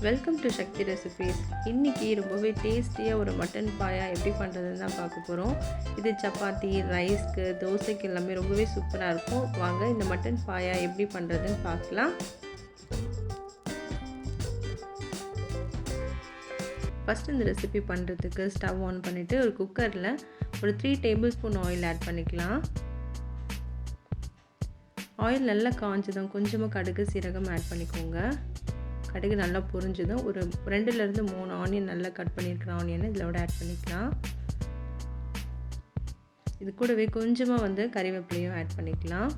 Welcome to Sakthi recipes. இன்றைக்கி ரொம்பவே டேஸ்டியாக ஒரு மட்டன் பாயா எப்படி பண்ணுறதுன்னு தான் பார்க்க போகிறோம். இது சப்பாத்தி, ரைஸ்க்கு, தோசைக்கு எல்லாமே ரொம்பவே சூப்பராக இருக்கும். வாங்க இந்த மட்டன் பாயா எப்படி பண்ணுறதுன்னு பார்க்கலாம். ஃபஸ்ட்டு இந்த ரெசிபி பண்ணுறதுக்கு ஸ்டவ் ஆன் பண்ணிவிட்டு ஒரு குக்கரில் ஒரு 3 டேபிள் ஸ்பூன் ஆயில் ஆட் பண்ணிக்கலாம். ஆயில் நல்லா காஞ்சதும் கொஞ்சமாக கடுகு, சீரகம் ஆட் பண்ணிக்கோங்க. கடுகு நல்லா பொரிஞ்சதும் ஒரு 2லேருந்து 3 ஆனியன் நல்லா கட் பண்ணியிருக்கிற ஆனியனை இதோட ஆட் பண்ணிக்கலாம். இது கூடவே கொஞ்சமாக கறிவேப்பிலையும் ஆட் பண்ணிக்கலாம்.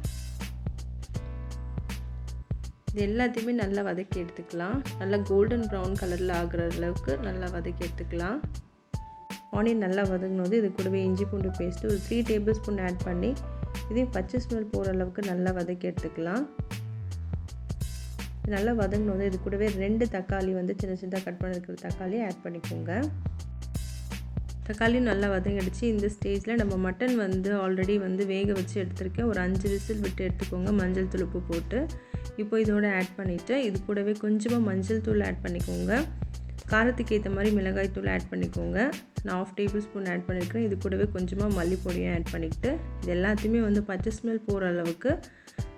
இது எல்லாத்தையுமே நல்லா வதக்கி எடுத்துக்கலாம். நல்லா கோல்டன் ப்ரௌன் கலரில் ஆகிற அளவுக்கு நல்லா வதக்கி எடுத்துக்கலாம். ஆனியன் நல்லா வதங்கினது இது கூடவே இஞ்சி பூண்டு பேஸ்ட்டு ஒரு 3 டேபிள் ஸ்பூன் ஆட் பண்ணி இதே பச்சை ஸ்மெல் போகிற அளவுக்கு நல்லா வதக்கி எடுத்துக்கலாம். நல்லா வதங்கினது இது கூடவே 2 தக்காளி சின்ன சின்னதாக கட் பண்ணிருக்கிற தக்காளி ஆட் பண்ணிக்கோங்க. தக்காளி நல்லா வதங்கிடுச்சு. இந்த ஸ்டேஜில் நம்ம மட்டன் ஆல்ரெடி வேக வச்சு எடுத்துருக்கேன். ஒரு 5 விசில் விட்டு எடுத்துக்கோங்க. மஞ்சள் தூள், உப்பு போட்டு இப்போ இதோட ஆட் பண்ணிவிட்டு இது கூடவே கொஞ்சமாக மஞ்சள் தூள் ஆட் பண்ணிக்கோங்க. காரத்துக்கு ஏற்ற மாதிரி மிளகாய் தூள் ஆட் பண்ணிக்கோங்க. நான் 1/2 டேபிள் ஸ்பூன் ஆட் பண்ணியிருக்கேன். இது கூடவே கொஞ்சமாக மல்லிப்பொடியும் ஆட் பண்ணிக்கிட்டு இது எல்லாத்தையுமே பச்சை ஸ்மெல் போகிற அளவுக்கு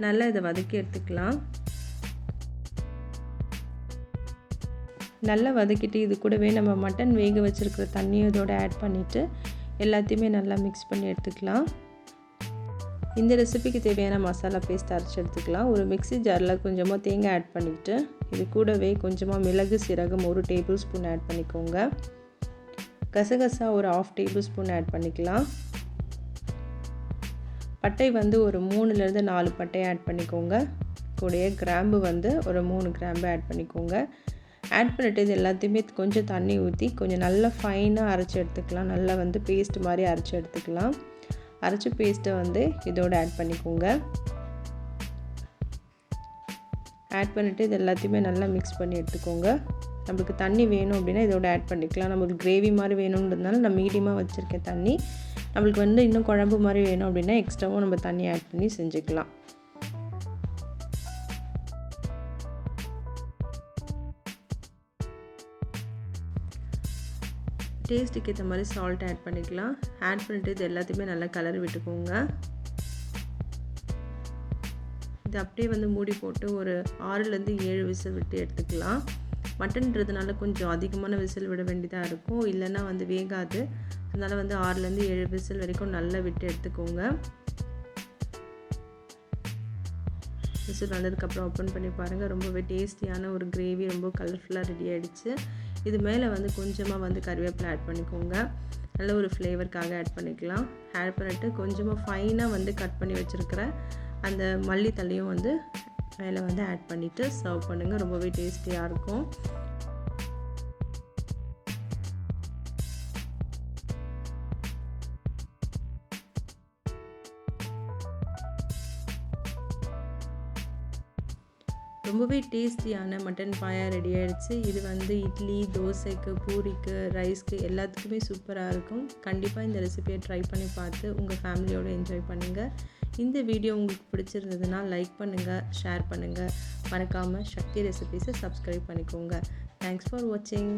நல்லா இதை வதக்கி எடுத்துக்கலாம். நல்லா வதக்கிட்டு இது கூடவே நம்ம மட்டன் வேக வச்சுருக்கிற தண்ணியும் இதோட ஆட் பண்ணிவிட்டு எல்லாத்தையுமே நல்லா மிக்ஸ் பண்ணி எடுத்துக்கலாம். இந்த ரெசிபிக்கு தேவையான மசாலா பேஸ்ட் அரைச்சி எடுத்துக்கலாம். ஒரு மிக்ஸி ஜாரில் கொஞ்சமாக தேங்காய் ஆட் பண்ணிவிட்டு இது கூடவே கொஞ்சமாக மிளகு, சீரகம் 1 டேபிள் ஸ்பூன் ஆட் பண்ணிக்கோங்க. கசகசா ஒரு 1/2 டேபிள் ஸ்பூன் ஆட் பண்ணிக்கலாம். பட்டை ஒரு 3லேருந்து 4 பட்டை ஆட் பண்ணிக்கோங்க. கூடவே கிராம்பு ஒரு 3 கிராம்பு ஆட் பண்ணிக்கோங்க. ஆட் பண்ணிவிட்டு இது எல்லாத்தையுமே கொஞ்சம் தண்ணி ஊற்றி கொஞ்சம் நல்லா ஃபைனாக அரைச்சி எடுத்துக்கலாம். நல்லா பேஸ்ட் மாதிரி அரைச்சி எடுத்துக்கலாம். அரைச்சி பேஸ்ட்டை இதோட ஆட் பண்ணிக்கோங்க. ஆட் பண்ணிவிட்டு இது எல்லாத்தையுமே நல்லா மிக்ஸ் பண்ணி எடுத்துக்கோங்க. நம்மளுக்கு தண்ணி வேணும் அப்படின்னா இதோட ஆட் பண்ணிக்கலாம். நம்மளுக்கு கிரேவி மாதிரி வேணுன்றதுனால நான் மீடியமாக வச்சுருக்கேன் தண்ணி. நம்மளுக்கு இன்னும் குழம்பு மாதிரி வேணும் அப்படின்னா எக்ஸ்ட்ராவும் நம்ம தண்ணி ஆட் பண்ணி செஞ்சுக்கலாம். டேஸ்ட்டுக்கு ஏற்ற மாதிரி சால்ட் ஆட் பண்ணிக்கலாம். ஆட் பண்ணிவிட்டு இது எல்லாத்தையுமே நல்லா கலரி விட்டுக்கோங்க. இது அப்படியே மூடி போட்டு ஒரு 6லேருந்து 7 விசில் விட்டு எடுத்துக்கலாம். மட்டன்றதுனால கொஞ்சம் அதிகமான விசில் விட வேண்டியதாக இருக்கும். இல்லைன்னா வேகாது. அதனால் 6லேருந்து 7 விசில் வரைக்கும் நல்லா விட்டு எடுத்துக்கோங்க. விசில் வந்ததுக்கப்புறம் ஓப்பன் பண்ணி பாருங்கள். ரொம்பவே டேஸ்டியான ஒரு கிரேவி ரொம்ப கலர்ஃபுல்லாக ரெடி ஆகிடுச்சு. இது மேலே கொஞ்சமாக கறிவேப்பிலை ஆட் பண்ணிக்கோங்க. நல்ல ஒரு ஃப்ளேவருக்காக ஆட் பண்ணிக்கலாம். ஆட் பண்ணிவிட்டு கொஞ்சமாக ஃபைனாக கட் பண்ணி வச்சுருக்கிற அந்த மல்லி தழையும் மேலே ஆட் பண்ணிவிட்டு சர்வ் பண்ணுங்கள். ரொம்பவே டேஸ்டியாக இருக்கும். ரொம்பவே டேஸ்டியான மட்டன் பாயா ரெடி ஆகிடுச்சு. இது இட்லி, தோசைக்கு, பூரிக்கு, ரைஸ்க்கு எல்லாத்துக்குமே சூப்பராக இருக்கும். கண்டிப்பாக இந்த ரெசிபியை ட்ரை பண்ணி பார்த்து உங்கள் ஃபேமிலியோடு என்ஜாய் பண்ணுங்கள். இந்த வீடியோ உங்களுக்கு பிடிச்சிருந்ததுன்னா லைக் பண்ணுங்கள், ஷேர் பண்ணுங்கள். மறக்காமல் சக்தி ரெசிபீஸை சப்ஸ்கிரைப் பண்ணிக்கோங்க. தேங்க்ஸ் ஃபார் வாட்சிங்.